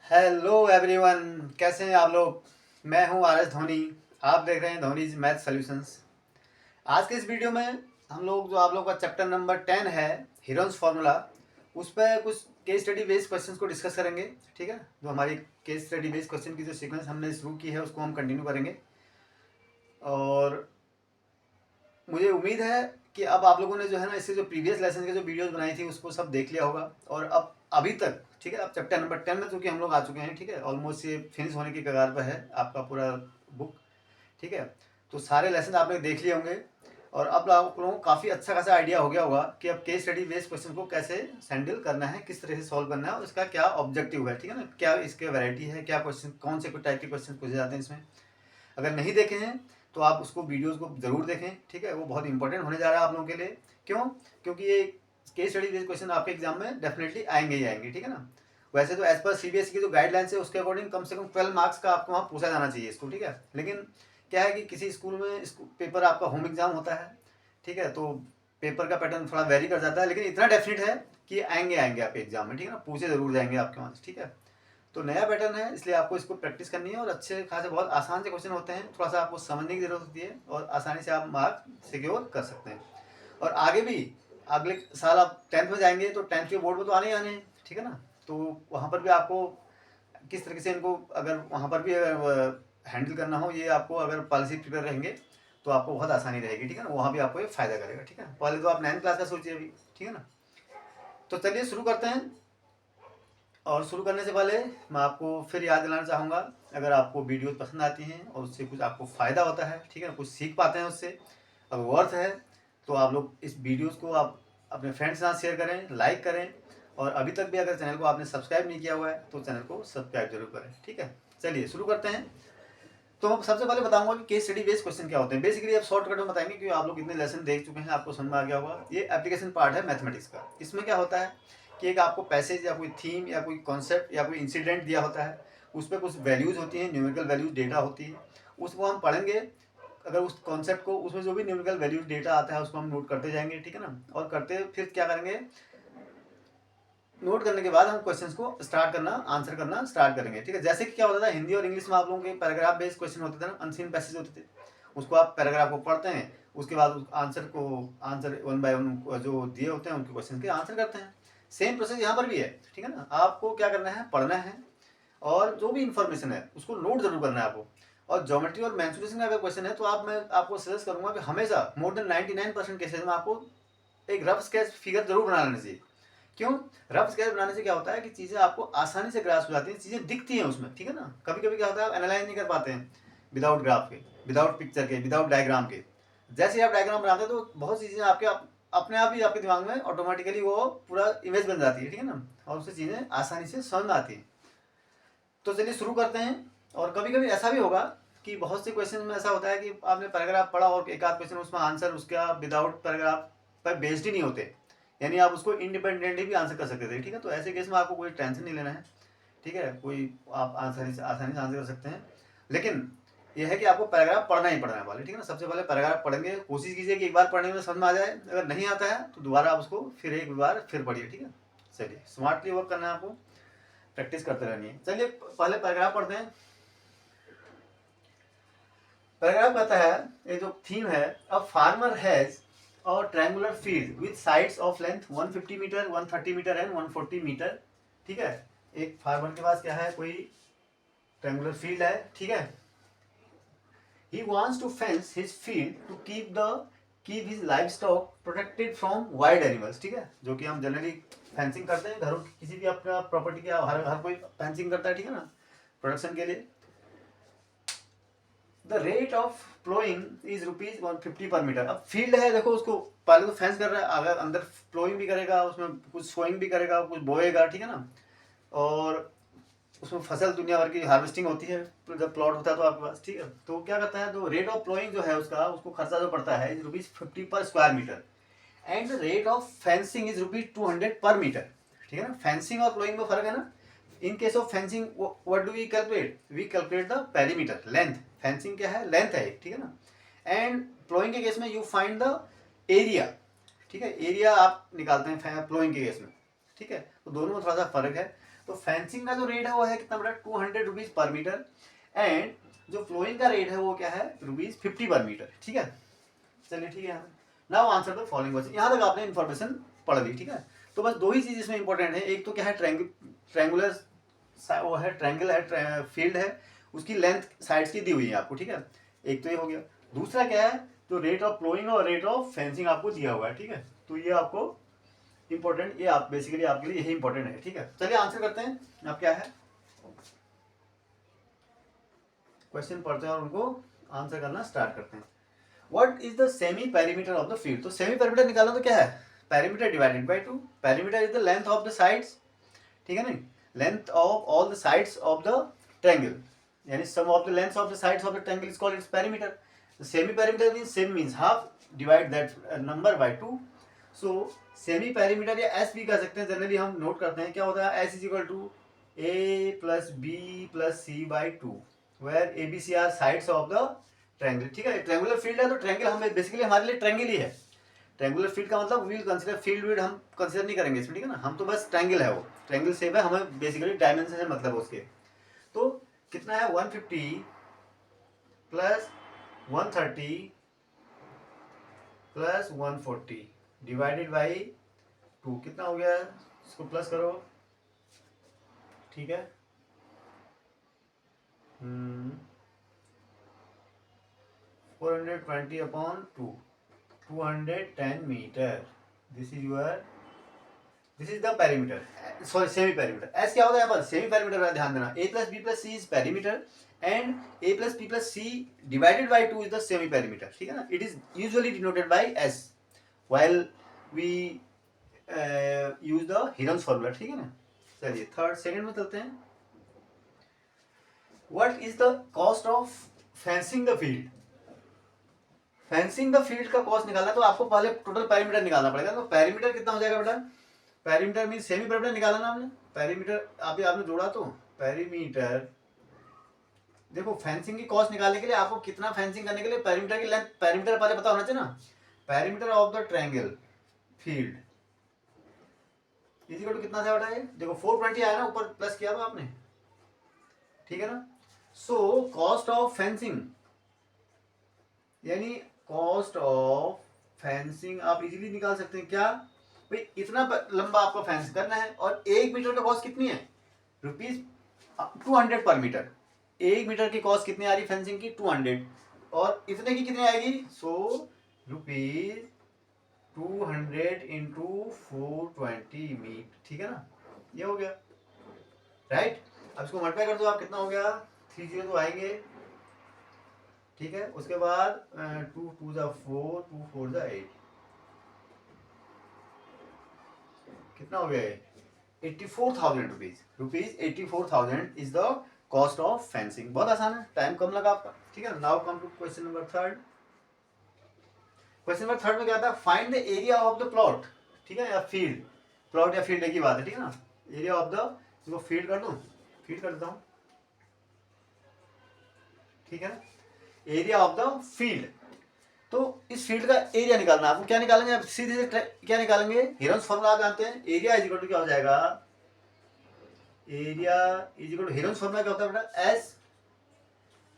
Hello everyone, कैसे हैं आप लोग। मैं हूं आर एस धोनी। आप देख रहे हैं धोनीज मैथ सॉल्यूशंस। आज के इस वीडियो में हम लोग जो आप लोग का चैप्टर नंबर 10 है, हीरोन्स फार्मूला, उस पर कुछ केस स्टडी बेस्ड क्वेश्चंस को डिस्कस करेंगे। ठीक है, जो हमारी केस स्टडी बेस्ड क्वेश्चन की जो सीक्वेंस हमने शुरू की है उसको हम कंटिन्यू करेंगे। और मुझे उम्मीद है कि अब आप लोगों ने जो है ना इससे जो प्रीवियस लेसन के जो वीडियोस बनाई थी उसको सब देख लिया होगा। और अब अभी तक ठीक है, अब चैप्टर नंबर 10 में चूँकि हम लोग आ चुके हैं। ठीक है, ऑलमोस्ट ये फिनिश होने की कगार पर है आपका पूरा बुक। ठीक है, तो सारे लेसन आपने देख लिए होंगे और अब आप लोगों को काफ़ी अच्छा खासा आइडिया हो गया होगा कि अब केस स्टडी बेस्ड क्वेश्चन को कैसे हैंडल करना है, किस तरह से सॉल्व करना है और इसका क्या ऑब्जेक्टिव है। ठीक है ना, क्या इसके वैरायटी है, क्या क्वेश्चन, कौन से टाइप के क्वेश्चन पूछे जाते हैं इसमें। अगर नहीं देखे हैं तो आप उसको वीडियोस को ज़रूर देखें। ठीक है, वो बहुत इंपॉर्टेंट होने जा रहा है आप लोगों के लिए। क्यों? क्योंकि ये केस स्टडी बेस्ड क्वेश्चन आपके एग्जाम में डेफिनेटली आएंगे ही आएंगे। ठीक है ना, वैसे तो एज पर सीबीएसई की जो गाइडलाइंस है उसके अकॉर्डिंग कम से कम 12 मार्क्स का आपको वहाँ पूछा जाना चाहिए इसको। ठीक है, लेकिन क्या है कि किसी स्कूल में पेपर आपका होम एग्जाम होता है। ठीक है, तो पेपर का पैटर्न थोड़ा वेरी कर जाता है, लेकिन इतना डेफिनेट है कि आएंगे आएंगे आपके एग्जाम में। ठीक है ना, पूछे जरूर जाएंगे आपके वहाँ से। ठीक है, तो नया पैटर्न है इसलिए आपको इसको प्रैक्टिस करनी है और अच्छे खासे बहुत आसान से क्वेश्चन होते हैं, थोड़ा सा आपको समझने की जरूरत होती है और आसानी से आप मार्क सिक्योर कर सकते हैं। और आगे भी अगले साल आप 10th में जाएंगे तो 10th के बोर्ड में तो आने ही आने हैं। ठीक है ना, तो वहाँ पर भी आपको किस तरीके से इनको अगर वहाँ पर भी हैंडल करना हो, ये आपको अगर पॉलिसी प्रिपेयर रहेंगे तो आपको बहुत आसानी रहेगी। ठीक है ना, वहाँ भी आपको ये फायदा करेगा। ठीक है, पहले तो आप 9th क्लास का सोचिए अभी। ठीक है ना, तो चलिए शुरू करते हैं। और शुरू करने से पहले मैं आपको फिर याद दिलाना चाहूँगा, अगर आपको वीडियो पसंद आती हैं और उससे कुछ आपको फ़ायदा होता है, ठीक है ना, कुछ सीख पाते हैं उससे, अगर वर्थ है, तो आप लोग इस वीडियोस को आप अपने फ्रेंड्स के साथ शेयर करें, लाइक करें। और अभी तक भी अगर चैनल को आपने सब्सक्राइब नहीं किया हुआ है तो चैनल को सब्सक्राइब जरूर करें। ठीक है, चलिए शुरू करते हैं। तो सबसे पहले बताऊंगा कि केस स्टडी बेस्ड क्वेश्चन क्या होते हैं। बेसिकली आप शॉर्टकट में बताएंगे क्योंकि आप लोग इतने लेसन देख चुके हैं, आपको समझ में आ गया होगा। ये एप्लीकेशन पार्ट है मैथमेटिक्स का। इसमें क्या होता है कि एक आपको पैसेज या कोई थीम या कोई कॉन्सेप्ट या कोई इंसिडेंट दिया होता है, उस पर कुछ वैल्यूज़ होती हैं, न्यूमेरिकल वैल्यूज डेटा होती है, उसको हम पढ़ेंगे। अगर उस कॉन्सेप्ट को, उसमें जो भी न्यूमेरिकल वैल्यूज डेटा आता है उसको हम नोट करते जाएंगे। ठीक है ना, और करते फिर क्या करेंगे, नोट करने के बाद हम क्वेश्चंस को स्टार्ट करना, आंसर करना स्टार्ट करेंगे। ठीक है, जैसे कि क्या होता था हिंदी और इंग्लिश में आप लोगों के पैराग्राफ बेस्ड क्वेश्चन होते थे ना, अनसीन पैसेज होते थे, उसको आप पैराग्राफ को पढ़ते हैं, उसके बाद उस आंसर वन बाय वन जो दिए होते हैं उनके क्वेश्चन के आंसर करते हैं। सेम प्रोसेस यहाँ पर भी है। ठीक है ना, आपको क्या करना है, पढ़ना है और जो भी इंफॉर्मेशन है उसको नोट जरूर करना है आपको। और ज्योमेट्री और मेंसुरेशन का अगर क्वेश्चन है तो मैं आपको सजेस्ट करूंगा कि हमेशा मोर देन 99% केसेज में आपको एक रफ स्केच फिगर जरूर बना लेना चाहिए। क्यों? रफ स्केच बनाने से क्या होता है कि चीज़ें आपको आसानी से ग्रास हो जाती हैं, चीज़ें दिखती हैं उसमें। ठीक है ना, कभी कभी क्या होता है आप एनालाइज नहीं कर पाते हैं विदाउट ग्राफ के, विदाउट पिक्चर के, विदाउट डायग्राम के। जैसे ही आप डायग्राम बनाते हैं तो बहुत सी चीज़ें आपके अपने आप ही आपके दिमाग में ऑटोमेटिकली वो पूरा इमेज बन जाती है। ठीक है ना, और उससे चीज़ें आसानी से समझ में आती हैं। तो चलिए शुरू करते हैं। और कभी कभी ऐसा भी होगा कि बहुत से क्वेश्चन में ऐसा होता है कि आपने पैराग्राफ पढ़ा और एक आध क्वेश्चन उसमें आंसर उसका विदाउट पैराग्राफ पर बेस्ड ही नहीं होते, यानी आप उसको इंडिपेंडेंटली भी आंसर कर सकते थे। ठीक है, तो ऐसे केस में आपको कोई टेंशन नहीं लेना है। ठीक है, कोई आप आसानी से आंसर कर सकते हैं। लेकिन यह है कि आपको पैराग्राफ पढ़ना ही पढ़ना है वाले। ठीक है ना, सबसे पहले पैराग्राफ पढ़ेंगे, कोशिश कीजिए कि एक बार पढ़ने में समझ में आ जाए। अगर नहीं आता है तो दोबारा आप उसको फिर एक बार फिर पढ़िए। ठीक है, चलिए स्मार्टली वर्क करना है आपको, प्रैक्टिस करते रहनी है। चलिए पहले पैराग्राफ पढ़ते हैं। पैराग्राफ कहता है, ये जो थीम है, अ फार्मर हैज और triangular field with sides of length 150 meter, 130 meter and 140 meter. ठीक है, एक फार्मर के पास क्या है, कोई ट्रायंगुलर फील्ड है। ठीक है, he wants to fence his field to keep his livestock protected from wild animals. ठीक है, जो कि हम जनरली फेंसिंग करते हैं घरों की, किसी भी अपना प्रॉपर्टी के हर कोई फेंसिंग करता है। ठीक है ना, प्रोटेक्शन के लिए। The rate of ploughing is ₹150 पर मीटर। अब फील्ड है, देखो उसको पहले तो फेंस कर रहा है, अगर अंदर प्लोइंग भी करेगा, उसमें कुछ सोइंग भी करेगा, कुछ बोएगा। ठीक है ना, और उसमें फसल दुनिया भर की हार्वेस्टिंग होती है जब प्लॉट होता है तो आपके पास। ठीक है, तो क्या करता है, तो रेट ऑफ प्लोइंग जो है उसका, उसको खर्चा जो पड़ता है ₹50 per square meter and rate of fencing is ₹200 per metre. ठीक है ना, फेंसिंग और प्लोइंग में फर्क है ना। In case of fencing what do we calculate, we calculate the perimeter, length. Fencing क्या है, लेंथ है। ठीक है ना, एंड प्लोइंग के केस में यू फाइंड द एरिया। ठीक है, एरिया आप निकालते हैं प्लोइंग के केस में। ठीक है, तो दोनों में थोड़ा सा फर्क है। तो फेंसिंग का जो रेट है वो है कितना बेटा 200 रुपीज़ पर मीटर, एंड जो फ्लोइंग का रेट है वो क्या है ₹50 पर मीटर। ठीक है, चलिए ठीक है। Now answer the following question. यहाँ तक आपने इन्फॉर्मेशन पढ़ ली। ठीक है, तो बस दो ही चीज़ इसमें इंपॉर्टेंट है, एक तो क्या है ट्रैंगुलर वो है, ट्रैंगल है, फील्ड है, उसकी लेंथ साइड्स की दी हुई है आपको। ठीक है, एक तो ये हो गया। दूसरा क्या है, तो रेट ऑफ फ्लोइंग और रेट ऑफ फेंसिंग आपको दिया हुआ है। ठीक है, तो ये आपको इंपॉर्टेंट, ये आप बेसिकली आपके लिए यही इंपॉर्टेंट है। ठीक है, चलिए आंसर करते हैं। अब क्या है, क्वेश्चन पढ़ते हैं और उनको आंसर करना स्टार्ट करते हैं। What is the semi perimeter of the field? तो सेमी पेरीमीटर निकालना तो क्या है, perimeter divided by 2। Perimeter is the length of the sides, ठीक है नहीं, length of all the sides of the triangle, यानी sum of the lengths of the sides of the triangle is called its perimeter. Semi perimeter means same means half, divide that number by 2। So semi perimeter या S भी कह सकते हैं, generally हम note करते हैं क्या होता है, S is equal to A plus B plus C by 2, where A B C are sides of the triangle. ठीक है, ट्रायंगुलर फील्ड है तो ट्रायंगल हमें बेसिकली हमारे लिए ट्रायंगल ही है। ट्रायंगुलर फील्ड का मतलब वी विल कंसीडर फील्ड विड हम कंसीडर नहीं करेंगे इसमें। ठीक है ना, हम तो बस ट्रायंगल है, वो ट्रायंगल शेप है, हमें बेसिकली डायमेंशन से मतलब उसके। तो कितना है 150 प्लस 130 प्लस 140 डिवाइडेड बाई 2, कितना हो गया, इसको प्लस करो। ठीक है, 420 अपॉन 2, 210 मीटर। This is the perimeter, sorry semi perimeter. S क्या होता है यहाँ पर, सेमी पेरीमीटर का ध्यान देना। A plus B plus C is perimeter and A plus B plus C divided by 2 is the semi perimeter. ठीक है ना, it is usually denoted by S while we use the Heron's formula. ठीक है ना, चलिए third second में चलते हैं। What is the cost of fencing the field? Fencing the field का कॉस्ट निकालना है तो आपको पहले टोटल पेरीमीटर निकालना पड़ेगा। तो पेरीमीटर कितना हो जाएगा बेटा, पेरीमीटर मीन सेमी पेरीमीटर निकाला ना हमने, पेरीमीटर अभी आपने जोड़ा तो पेरीमीटर। देखो फेंसिंग की कॉस्ट निकालने के लिए आपको कितना फेंसिंग करने के लिए पेरीमीटर की लेंथ, पेरीमीटर पहले पता होना चाहिए ना। Perimeter of the triangle field equal to कितना था बेटा, ये देखो 420 आया ना, ऊपर प्लस किया था आपने। ठीक है ना, सो कॉस्ट ऑफ फेंसिंग यानी कॉस्ट ऑफ फेंसिंग आप इजीली निकाल सकते हैं। क्या भाई, इतना लंबा आपको फेंस करना है और 1 मीटर का कॉस्ट कितनी है, ₹200 पर मीटर। 1 मीटर की कॉस्ट कितनी आ रही फेंसिंग की, 200, और इतने की कितनी आएगी, सो ₹200 इंटू 420 मीट। ठीक है ना, ये हो गया राइट। अब इसको मल्टीप्लाई कर दो आप, कितना हो गया, 30 तो आएंगे। ठीक है, उसके बाद 2 2 जा 4, 2 4 जा 8, कितना हो गया, 84,000 rupees 84,000 is the cost of fencing. बहुत आसान है, टाइम कम लगा आपका। ठीक है, now come to question number third. Question number third में क्या था, find the area of the plot. ठीक है, या फील्ड, प्लॉट या फील्ड एक ही बात है। ठीक है ना, एरिया ऑफ द, इसको फील्ड कर दूं, फील्ड कर देता हूं। ठीक है, एरिया ऑफ द फील्ड, तो इस फील्ड का एरिया निकालना। आपको क्या निकालेंगे, आप सीधे से क्या निकालेंगे, हीरन्स फॉर्मूला आप जानते हैं। एरिया इज इक्वल टू क्या हो जाएगा, area is equal to Heron's formula क्या होता है बेटा,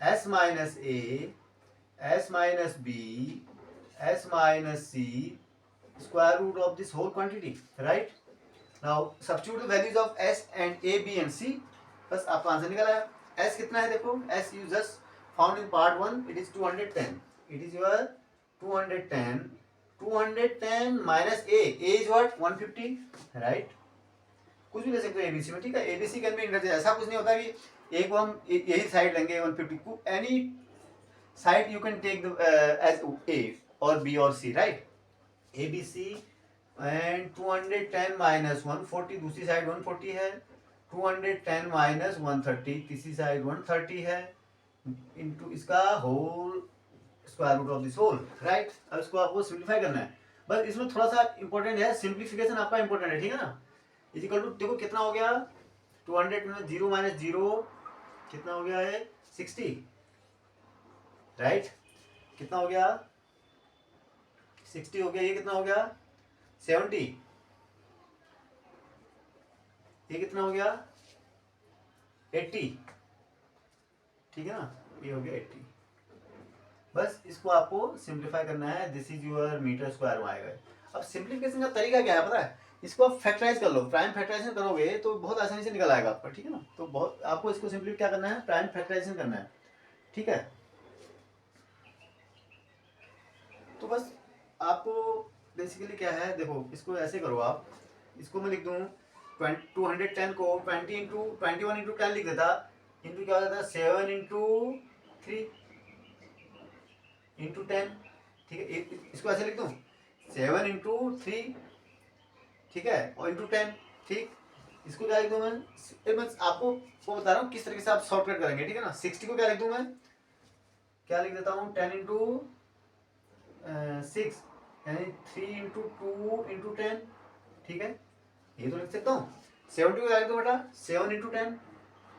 S minus A S minus B S minus C square root of this whole quantity, right. Now substitute the values of S and A B and C, बस आपका answer निकल आया। S कितना है, देखो S you just found in part 1, it is 210, it is your 210 minus a is what 150, right। कुछ भी ले सकते हो एबीसी में। ठीक है, एबीसी कैन बी इंटरचेंज, ऐसा कुछ नहीं होता कि एक को हम यही साइड लेंगे 150, any side you can take as A और बी और C, right. ABC and 210 minus 140, दूसरी साइड 140 है, 210 माइनस 130, तीसरी साइड 130 है, इनटू इसका whole square root of this whole, right. अब इसको आपको सिंप्लीफाई करना है, बस इसमें थोड़ा सा इंपॉर्टेंट है, सिंप्लीफिकेशन आपका इंपॉर्टेंट है। ठीक है ना, इज इक्वल टू, देखो कितना हो गया, 200 में 0 माइनस 0 कितना हो गया है, 60, राइट। कितना हो गया, 60 हो गया, ये कितना हो गया 70, ये कितना हो गया 80, ठीक है ना, ये हो गया 80। बस इसको आपको सिंप्लीफाई करना है, this is your metre square में आएगा। अब सिंप्लीफिकेशन का तरीका क्या है पता है, इसको आप फैक्टराइज कर लो, प्राइम फैक्टराइजेशन करोगे तो बहुत आसानी से निकल आएगा आपका, ठीक है ना। तो बहुत आपको इसको सिंपली क्या करना है, प्राइम फैक्टराइजेशन करना है, ठीक है। तो बस आपको बेसिकली क्या है, देखो इसको ऐसे करो आप, इसको मैं लिख दूँ 210 को 20 इंटू 21 इंटू 10 लिख देता, इंटू क्या हो जाता है 7 इंटू 3 इंटू 10, ठीक है। इसको ऐसे लिख दूँ 7 इंटू 3, ठीक है, और इंटू 10, ठीक। इसको क्या लिख दूँ मैं आपको वो बता रहा हूँ किस तरीके से आप शॉर्टकट करेंगे, ठीक है ना। 60 को क्या लिख दूँ मैं, क्या लिख देता हूँ 10 इंटू 6, यानी 3 इंटू 2 इंटू 10, ठीक है, ये तो लिख सकता हूँ। 70 को क्या लिख दो बेटा 7 इंटू 10,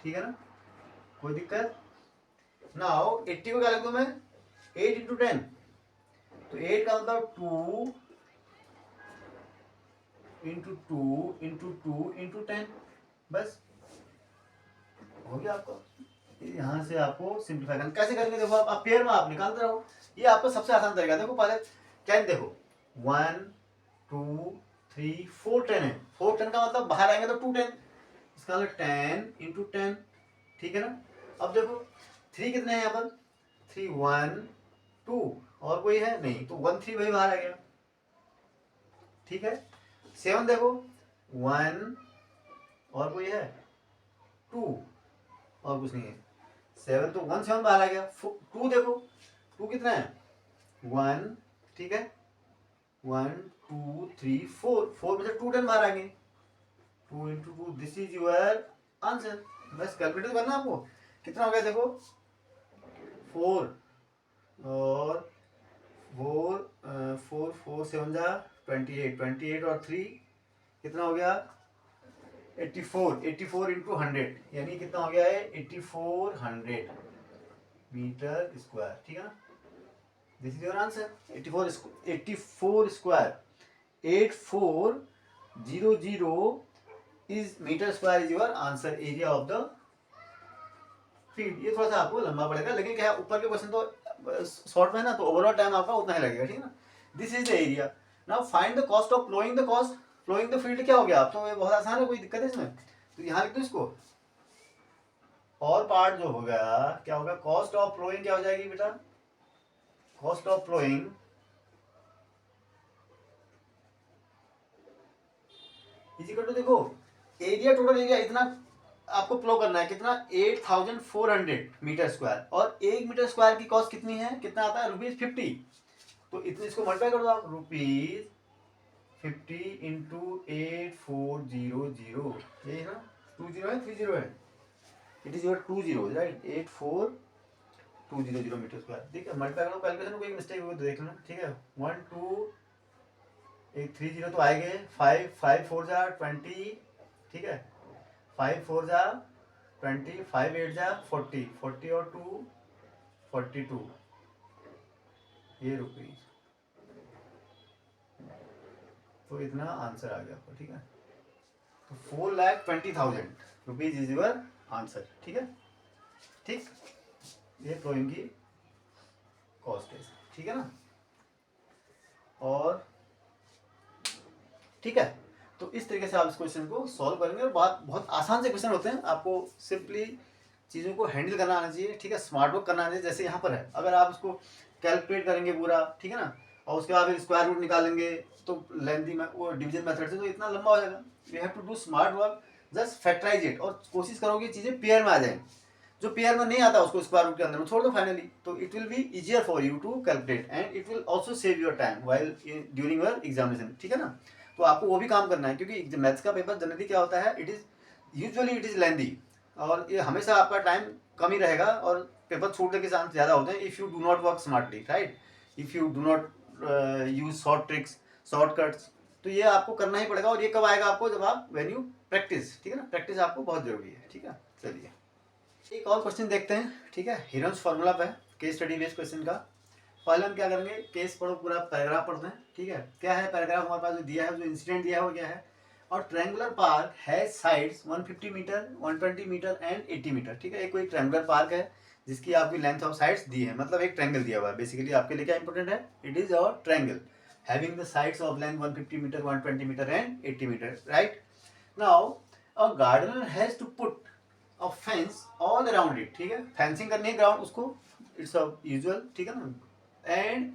ठीक है ना, कोई दिक्कत ना हो। 80 को क्या लिख दूँ मैं 8 इंटू 10, तो 8 का मतलब 2 इंटू 2 इंटू 2 इंटू 10, बस हो गया आपका। यहाँ से आपको सिंप्लीफाई करना कैसे करेंगे, देखो आप पेयर में आप निकालते रहो, ये आपका सबसे आसान तरीका। देखो पहले 10 देखो 1 2 3 4 10 है, 4 10 का मतलब बाहर आएंगे तो 2 10, इसका मतलब 10 इंटू 10, ठीक है ना। अब देखो 3 कितने हैं यहाँ पर, 3 1 2, और कोई है नहीं तो 1 3 वही बाहर आ गया, ठीक है। 7 देखो 1 और कोई है 2 और कुछ नहीं है, 7 तो 1 7 बाहर आ गया। 2 देखो 2 कितना है 1, ठीक है, 1 2 3 4, 4 में से 2 10 बाहर आ गए, 2 into 2, this is your answer. बस कैलकुलेट करना आपको, कितना हो गया देखो 4 और 4 4 7 जा 28, 28 और 3 कितना हो गया 84, 84 इंटू 100, यानी कितना हो गया है 8400 मीटर स्क्वायर, ठीक है ना। This is your answer 84 square 8400 is meter square is your answer, area of the field. ये थोड़ा सा आपको लंबा पड़ेगा, लेकिन क्या है ऊपर के क्वेश्चन तो शॉर्ट में है ना, तो ओवरऑल टाइम आपका उतना ही लगेगा, ठीक है ना। This is the area. Now find the cost of flowing the cost, flowing the field क्या हो गया, आप तो ये बहुत आसान है, कोई दिक्कत है इसमें, तो यहाँ लिख दो इसको। और पार्ट जो हो गया क्या होगा, कॉस्ट ऑफ फ्लोइंग क्या हो जाएगी बेटा, cost of flowing is equal to, देखो एरिया, टोटल एरिया इतना आपको फ्लो करना है, कितना 8400 मीटर स्क्वायर, और 1 मीटर स्क्वायर की कॉस्ट कितनी है, कितना आता है ₹50, तो इतने इसको मल्टीप्लाई कर दो आप, ₹50 इंटू 8400, यही ना 20 है 30 है, it is your 20 right, 84200 meter square, ठीक है। मल्टीप्लाई करो, कैलकुलेशन में कोई मिस्टेक हो तो देख लो, ठीक है। 1 2 एक 30 तो आएंगे, 5 5 4 जा 20, ठीक है, 5 4 जा 20, 5 8 जा 40, 40 और 2 42, ये रुपीज, तो इतना आंसर आ गया आपको, ठीक है। तो 4,20,000 रुपीज इज योर आंसर, ठीक है, ठीक। ये फ्लोइंग की कॉस्ट है, ठीक है ना। और ठीक है, तो इस तरीके से आप इस क्वेश्चन को सॉल्व करेंगे, और बहुत आसान से क्वेश्चन होते हैं, आपको सिंपली चीज़ों को हैंडल करना आना चाहिए, ठीक है, स्मार्ट वर्क करना आना चाहिए। जैसे यहाँ पर है, अगर आप उसको कैलकुलेट करेंगे पूरा, ठीक है ना, और उसके बाद फिर स्क्वायर रूट निकालेंगे तो लेंथी में वो डिवीजन मेथड से तो इतना लंबा हो जाएगा। You have to do smart work, just factorise it, और कोशिश करोगे चीज़ें पेयर में आ जाए, जो पेयर में नहीं आता उसको स्क्वायर रूट के अंदर में छोड़ दो फाइनली, तो it will be easier for you to calculate, and it will also save your time while during your examination, ठीक है ना। तो आपको वो भी काम करना है, क्योंकि मैथ्स का पेपर जनरली क्या होता है, इट इज लेंदी, और ये हमेशा आपका टाइम कम ही रहेगा, और पेपर छूटने के चांस ज़्यादा होते हैं if you do not work smartly, right, if you do not use short tricks, shortcuts, तो ये आपको करना ही पड़ेगा। और ये कब आएगा आपको, जब आप व्हेन यू प्रैक्टिस, ठीक है ना, प्रैक्टिस आपको बहुत जरूरी है, ठीक है। चलिए एक और क्वेश्चन देखते हैं, ठीक है, हीरोन्स फार्मूला पे केस स्टडी बेस्ड क्वेश्चन का। पहले हम क्या करेंगे, केस पढ़ो, पूरा पैराग्राफ पढ़ते हैं, ठीक है। क्या है पैराग्राफ हमारे पास जो दिया है, जो इंसिडेंट दिया है वो क्या है, और ट्रायंगुलर पार्क है sides 150 meter, 120 meter and 80 meter. ठीक है, एक कोई ट्रायंगुलर पार्क है जिसकी आपकी लेंथ ऑफ साइड्स दी है, मतलब एक ट्रायंगल दिया हुआ है। बेसिकली आपके लिए क्या इंपॉर्टेंट है, it is a triangle having the sides of length 150 meter, 120 meter and 80 meter, right. Now a gardener has to put a fence all around it. ठीक है, फेंसिंग करनी है ग्राउंड उसको, इट्स अ यूजुअल, ठीक है ना, and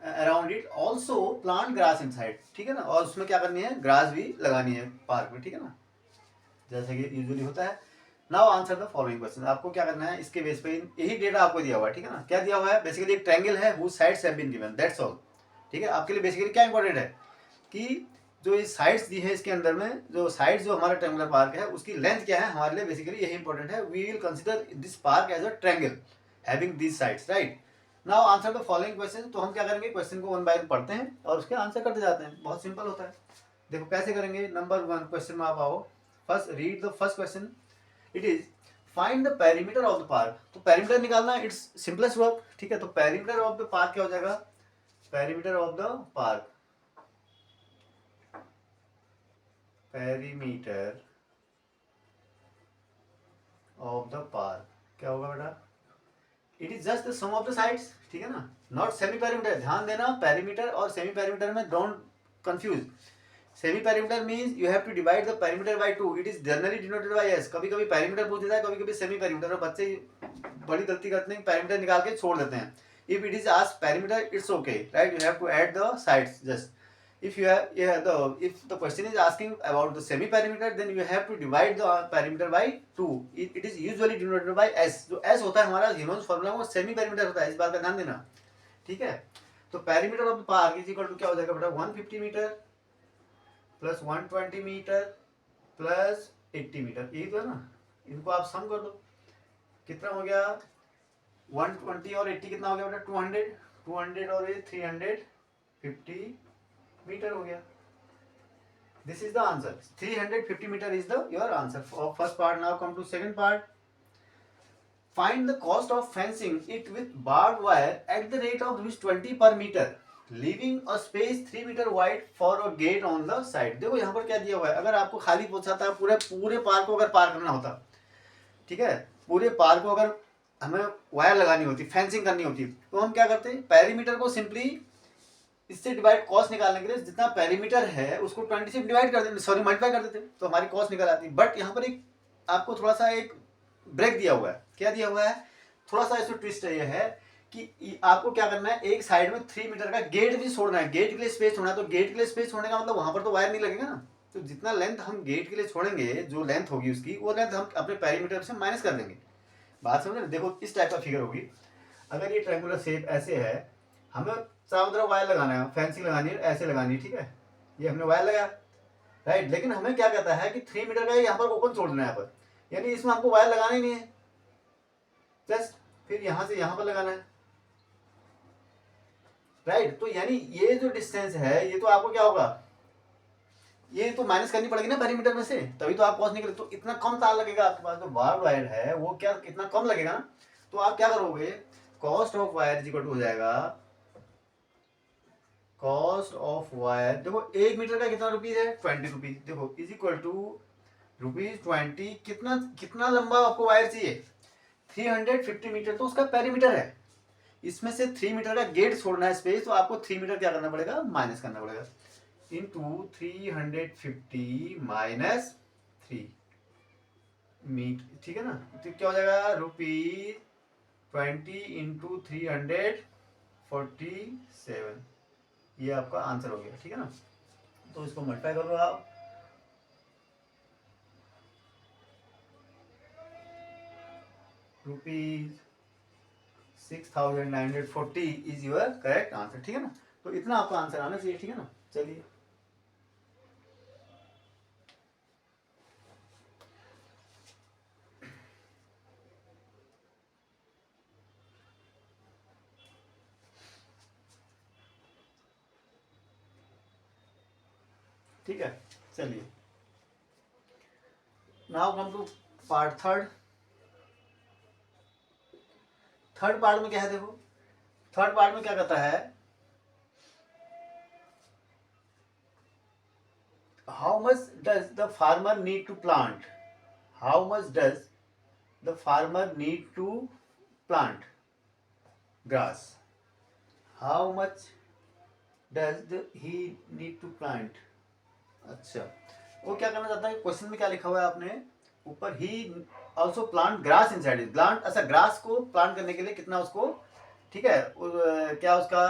around it also plant grass inside. ठीक है ना, और उसमें क्या करनी है, ग्रास भी लगानी है पार्क में। ठीक है ना, जैसे कि यूजुअली होता है। Now answer the following question. आपको क्या करना है, इसके बेस पे यही डेटा आपको दिया हुआ है। ठीक है ना, क्या दिया हुआ है, बेसिकली एक ट्रायंगल है whose sides have been given, that's all. ठीक है, आपके लिए बेसिकली क्या इंपॉर्टेंट है कि जो ये साइड्स दी है इसके अंदर में, जो साइड्स जो हमारा ट्रायंगुलर पार्क है उसकी लेंथ क्या है, हमारे लिए बेसिकली यही इंपॉर्टेंट है। We will consider this park as a triangle having these sides, right. Now answer the following question. तो हम क्या करेंगे, क्वेश्चन को वन बाय वन पढ़ते हैं और उसके आंसर करते जाते हैं। बहुत सिंपल होता है। देखो कैसे करेंगे, नंबर 1 क्वेश्चन में आप आओ। First read the first question. It is find the perimeter of the park. तो पेरीमीटर निकालना इट्स सिंपलेस्ट वर्क। ठीक है, तो पेरीमीटर ऑफ द पार्क क्या हो जाएगा, perimeter of the park, perimeter of the park क्या होगा बेटा, it is just the sum of the sides. ठीक है ना, नॉट सेमी पेरीमीटर। ध्यान देना, पेरीमीटर और सेमी पेरीमीटर में don't confuse. Semi perimeter means you have to divide the perimeter by 2। It is generally denoted by S. कभी कभी perimeter पूछ देता है, कभी कभी सेमी पेरीमीटर, और बच्चे बड़ी गलती करते हैं, पेरीमीटर निकाल के छोड़ देते हैं। If it is asked perimeter, it's okay, right, you have to add the sides just. If you have, yeah, if the question is asking about the semi perimeter, then you have to divide the perimeter by 2. It is usually denoted by s. जो s होता है हमारा humans formula, वो semi perimeter होता है, इस बात का ध्यान देना। ठीक है, तो perimeter of the park is equal to क्या हो जाएगा बेटा, 150 meter plus 120 meter plus 80 meter. यही तो है ना, इनको आप सम कर दो, कितना हो गया, 120 और 80 कितना हो गया बेटा, 200, 200 और ये 350 मीटर हो गया। This is the answer. 350 meter is the your answer for first part. Now come to second part. Find the cost of fencing it with barbed wire at the rate of rupees 20 per meter, leaving a space 3 meter wide for a gate on the side. देखो यहाँ पर क्या दिया हुआ है, अगर आपको खाली पूछा था पूरे पूरे पार्क को अगर पार करना होता, ठीक है, पूरे पार्क को अगर हमें वायर लगानी होती, फेंसिंग करनी होती, तो हम क्या करते, पेरीमीटर को सिंपली इससे डिवाइड, कॉस्ट निकालने के लिए जितना पेरीमीटर है उसको 20 से डिवाइड कर देते, सॉरी मल्टीप्लाई कर देते, तो हमारी कॉस्ट निकल आती। बट यहाँ पर एक आपको थोड़ा सा एक ब्रेक दिया हुआ है। क्या दिया हुआ है, थोड़ा सा इसमें ट्विस्ट ये है कि आपको क्या करना है, एक साइड में 3 मीटर का गेट भी छोड़ना है, गेट के लिए स्पेस छोड़ना है। तो गेट के लिए स्पेस छोड़ने का मतलब वहां पर तो वायर नहीं लगेगा ना, तो जितना लेंथ हम गेट के लिए छोड़ेंगे, जो लेंथ होगी उसकी, वो लेंथ हम अपने पेरीमीटर से माइनस कर देंगे। बात समझ रहे, देखो इस टाइप का फिगर होगी। अगर ये ट्रायंगुलर शेप ऐसे है, हमें चारों तरफ वायर लगाना है, फेंसिंग लगानी है, ऐसे लगानी है, ठीक है, ये हमने वायर लगाया, राइट। लेकिन हमें क्या कहता है कि 3 मीटर का यहाँ पर ओपन छोड़ना है, यहाँ पर, यानी इसमें हमको वायर लगाना ही नहीं है, जस्ट फिर यहाँ से यहाँ पर लगाना है, राइट। तो यानी ये जो डिस्टेंस है, ये तो आपको क्या होगा, ये तो माइनस करनी पड़ेगी ना पेरीमीटर में से, तभी तो आप कॉस्ट निकले। तो इतना कम तार लगेगा आपके पास, जो बार्ब वायर है वो क्या इतना कम लगेगा ना, तो आप क्या करोगे, cost of wire is equal to हो जाएगा, कॉस्ट ऑफ वायर, देखो 1 मीटर का कितना रुपीज है, 20 रुपीज, देखो इज इक्वल टू ₹20। कितना कितना लंबा आपको वायर चाहिए, 350 मीटर, तो उसका पेरीमीटर है। इसमें से 3 मीटर का गेट छोड़ना है स्पेस, तो आपको 3 मीटर क्या करना पड़ेगा, माइनस करना पड़ेगा, इंटू 350 माइनस 3 मीटर, ठीक है ना। तो क्या हो जाएगा, ₹20 इंटू 347, ये आपका आंसर हो गया, ठीक है ना। तो इसको मल्टीप्लाई कर लो आप, ₹6940 इज योर करेक्ट आंसर, ठीक है ना। तो इतना आपका आंसर आना चाहिए, ठीक है ना। चलिए ठीक है, चलिए now come to part third. Third part में क्या है, देखो थर्ड पार्ट में क्या कहता है, how much does the farmer need to plant, how much does the farmer need to plant grass, how much does he need to plant. अच्छा, वो क्या करना चाहता है, क्वेश्चन में क्या लिखा हुआ है आपने ऊपर, he also plant grass in side, plant, अच्छा ग्रास को प्लांट करने के लिए कितना उसको, ठीक है, क्या उसका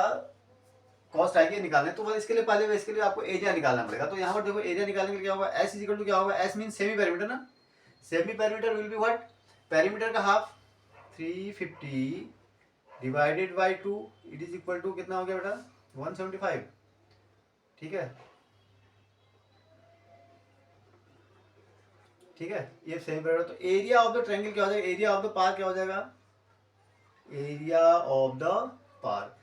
कॉस्ट आएगी निकालने, तो बस इसके लिए पहले इसके लिए आपको एरिया निकालना पड़ेगा। तो यहाँ पर देखो एरिया निकालने के लिए क्या होगा, एस इज इक्वल टू क्या होगा, एस मीन सेमी पेरीमीटर ना, semi perimeter will be what, perimeter का half 350 divided by 2, it is equal to कितना हो गया बेटा 175, ठीक है, ठीक है, ये सेमी पेरीमीटर। तो एरिया ऑफ द ट्रायंगल क्या हो जाएगा, एरिया ऑफ द पार्क क्या हो जाएगा, एरिया ऑफ द पार्क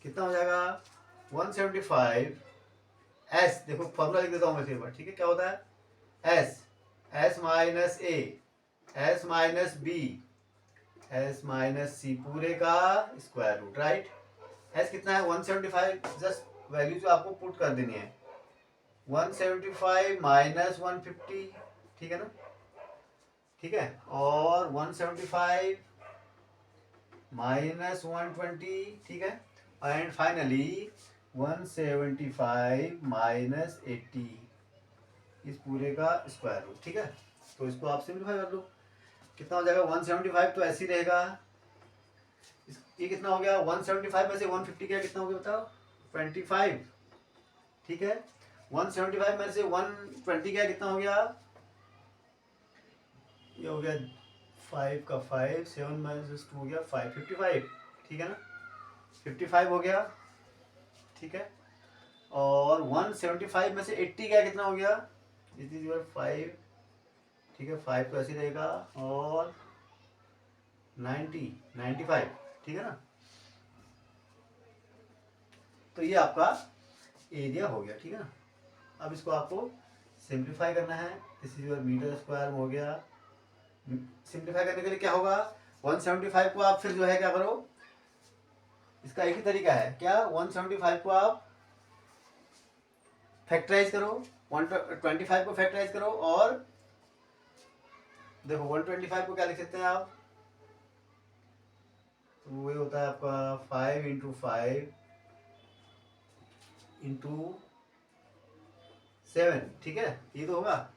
कितना हो जाएगा 175, एस देखो फॉर्मूला लिख देता हूँ मैं एक बार, ठीक है, क्या होता है S, S minus A, S minus B, S minus C पूरे का स्क्वायर रूट, राइट। एस कितना है 175, जस्ट वैल्यू जो आपको पुट कर देनी है 175 माइनस 150, ठीक है ना, ठीक है, और 175 माइनस 120, ठीक है, एंड फाइनली 175 माइनस 80 इस पूरे का स्क्वायर रूट, ठीक है। तो इसको आप सिंप्लीफाई कर लो, कितना हो जाएगा 175 तो ऐसे ही रहेगा, ये कितना हो गया 175 में से 150 क्या कितना हो गया बताओ 25, ठीक है, 175 में से 120 क्या कितना हो गया, ये हो गया 5 का 5, 7 माइनस 2 हो गया 5, 55, ठीक है ना, 55 हो गया, ठीक है, और 175 में से 80 क्या कितना हो गया, दिस इज योर 5, ठीक है, 5 तो ऐसे रहेगा, और 95, ठीक है ना, तो ये आपका एरिया हो गया, ठीक है ना। अब इसको आपको सिंप्लीफाई करना है, this is your metre square हो गया, सिंप्लीफाई करने के लिए क्या होगा 175 को आप फिर जो है क्या करो, इसका एक ही तरीका है क्या, 175 को आप फैक्टराइज करो, 125 को फैक्टराइज करो, और देखो 125 को क्या लिख सकते हैं आप, तो वो होता है आपका 5 इंटू 5 इंटू 7, ठीक है, ये तो होगा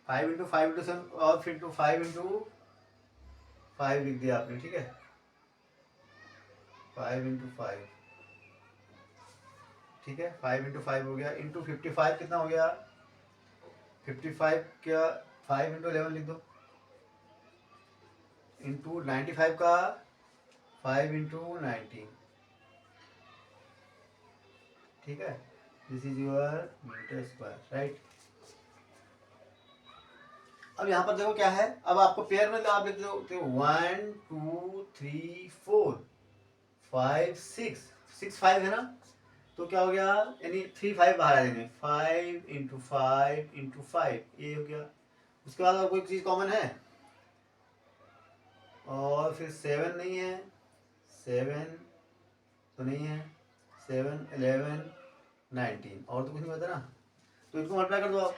5 इंटू 5 इंटू 7, और फिर 5 इंटू 5 लिख दिया आपने, ठीक है, 5 इंटू 5, ठीक है, 5 इंटू 5 हो गया, इंटू 55 कितना हो गया 55 क्या 5 इंटू 11 लिख दो, इंटू 95 का 5 इंटू 19, ठीक है, this is your metre square, right. अब यहाँ पर देखो क्या है, अब आपको पेयर में आप लिख दो 1 2 3 4 5 6 6 5 है ना, तो क्या हो गया यानी 3 5 बाहर आ जाएंगे, 5 इंटू 5 इंटू 5 ये हो गया, उसके बाद और कोई चीज़ कॉमन है, और फिर 7 नहीं है, 7 तो नहीं है, 7 11 19 और तो कुछ नहीं होता ना, तो इसको मल्टीप्लाई कर दो आप,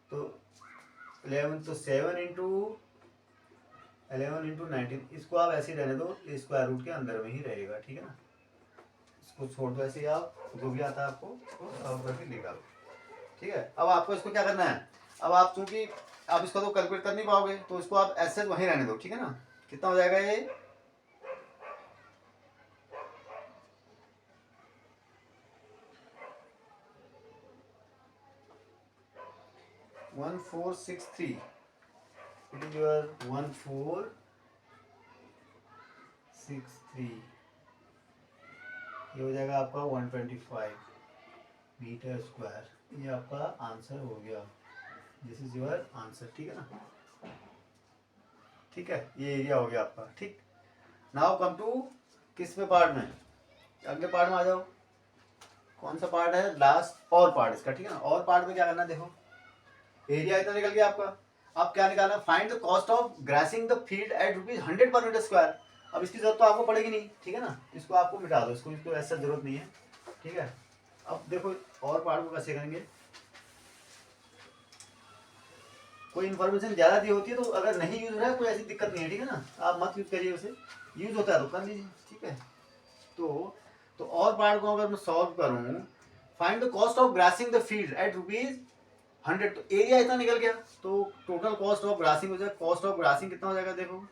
तो 11 तो 7 इंटू 11 इंटू 19, इसको आप ऐसे ही रहने दो, स्क्वायर रूट के अंदर में ही रहेगा, ठीक है ना, इसको छोड़ दो ऐसे ही, आप जो भी आता है आपको उसको सॉल्व करके निकालो, ठीक है। अब आपको इसको क्या करना है, अब आप चूंकि आप इसको तो कैलकुलेट कर नहीं पाओगे, तो इसको आप ऐसे वहीं रहने दो, ठीक है ना, कितना हो जाएगा ये 1463, it is your 1463, ये हो जाएगा आपका 125 मीटर स्क्वायर, ये आपका आंसर हो गया, दिस इज योर आंसर, ठीक है ना, ठीक है, ये एरिया हो गया आपका, ठीक। नाउ कम टू किस में पार्ट में, अगले पार्ट में आ जाओ, कौन सा पार्ट है लास्ट, और पार्ट इसका, ठीक है ना, और पार्ट में क्या करना है, देखो एरिया इतना निकल गया आपका, अब क्या निकालना, find the cost of grossing the field at ₹100 पर मीटर स्क्वायर। अब इसकी जरूरत तो आपको पड़ेगी नहीं, ठीक है ना, इसको आपको मिटा दो, इसको ऐसा जरूरत नहीं है, ठीक है। अब देखो और पार्ट को कैसे करेंगे। कोई इन्फॉर्मेशन ज़्यादा दी होती है तो अगर नहीं यूज हो रहा है कोई ऐसी दिक्कत नहीं है, ठीक है ना, आप मत यूज करिए उसे, यूज होता है तो कर लीजिए, ठीक है। तो और पार्ट को अगर मैं सॉल्व करूँ, find the cost of grossing the field at ₹100, तो एरिया इतना निकल गया, तो टोटल कॉस्ट ऑफ ग्रासिंग हो जाएगा, कॉस्ट ऑफ ग्रासिंग कितना हो जाएगा देखो,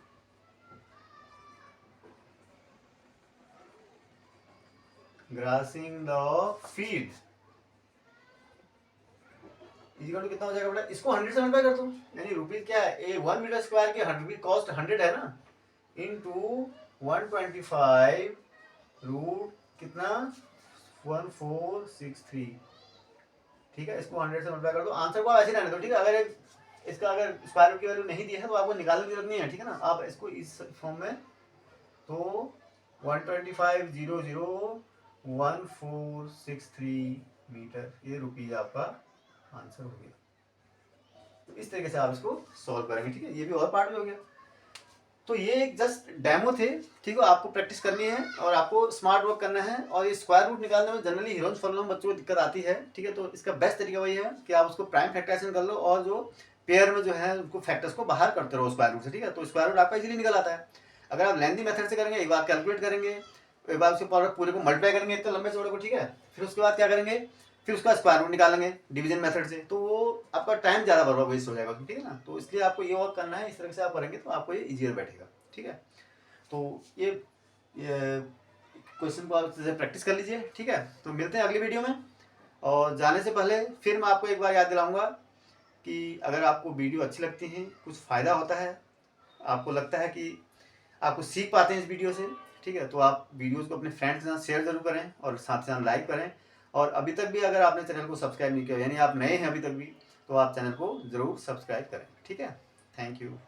grazing the field is equal to कितना हो जाएगा बेटा, इसको 100 से मल्टीप्लाई कर दो, यानी रुपीज क्या है, ए 1 मीटर स्क्वायर की रुपीज कॉस्ट 100 है ना, इनटू 125 रूट कितना 1463, ठीक है। इसको 100 से मल्टीप्लाई कर दो, आंसर को आप ऐसे रहने दो, ठीक है। अगर इसका अगर स्क्वायर रूट की वैल्यू नहीं दी है तो आपको निकालने की जरूरत नहीं है, ठीक है ना। आप इसको इस फॉर्म में, तो 125,000,1463 मीटर, ये रुपीज आपका आंसर हो गया। तो इस तरीके से आप इसको सॉल्व करेंगे, ठीक है। ये भी और पार्ट में हो गया। तो ये एक जस्ट डेमो थे, ठीक है। आपको प्रैक्टिस करनी है और आपको स्मार्ट वर्क करना है, और ये स्क्वायर रूट निकालने में जनरली हीरोन्स फॉर्मूला में बच्चों को दिक्कत आती है, ठीक है। तो इसका बेस्ट तरीका वही है कि आप उसको प्राइम फैक्टराइजेशन कर लो, और जो पेयर में जो है उनको फैक्टर्स को बाहर करते रहो स्क्वायर रूट से, ठीक है। तो स्क्वायर रूट आपका इजीली निकल आता है। अगर आप लेंथी मेथड से करेंगे, एक बार कैलकुलेट करेंगे, एक बार उसके पूरे को मल्टीप्लाई करेंगे इतने लंबे चौड़े को, ठीक है। फिर उसके बाद क्या करेंगे, फिर उसका स्क्वायर रूट निकालेंगे डिवीजन मेथड से, तो वो आपका टाइम ज़्यादा बर्बाद वेस्ट हो जाएगा, ठीक है ना। तो इसलिए आपको ये वर्क करना है, इस तरह से आप करेंगे तो आपको ये ईजियर बैठेगा, ठीक है। तो ये क्वेश्चन को आप प्रैक्टिस कर लीजिए, ठीक है। तो मिलते हैं अगली वीडियो में, और जाने से पहले फिर मैं आपको एक बार याद दिलाऊंगा कि अगर आपको वीडियो अच्छी लगती है, कुछ फ़ायदा होता है, आपको लगता है कि आपको सीख पाते हैं इस वीडियो से, ठीक है, तो आप वीडियोज़ को अपने फ्रेंड्स के साथ शेयर जरूर करें, और साथ ही साथ लाइक करें। और अभी तक भी अगर आपने चैनल को सब्सक्राइब नहीं किया, यानी आप नए हैं अभी तक भी, तो आप चैनल को ज़रूर सब्सक्राइब करें, ठीक है। Thank you.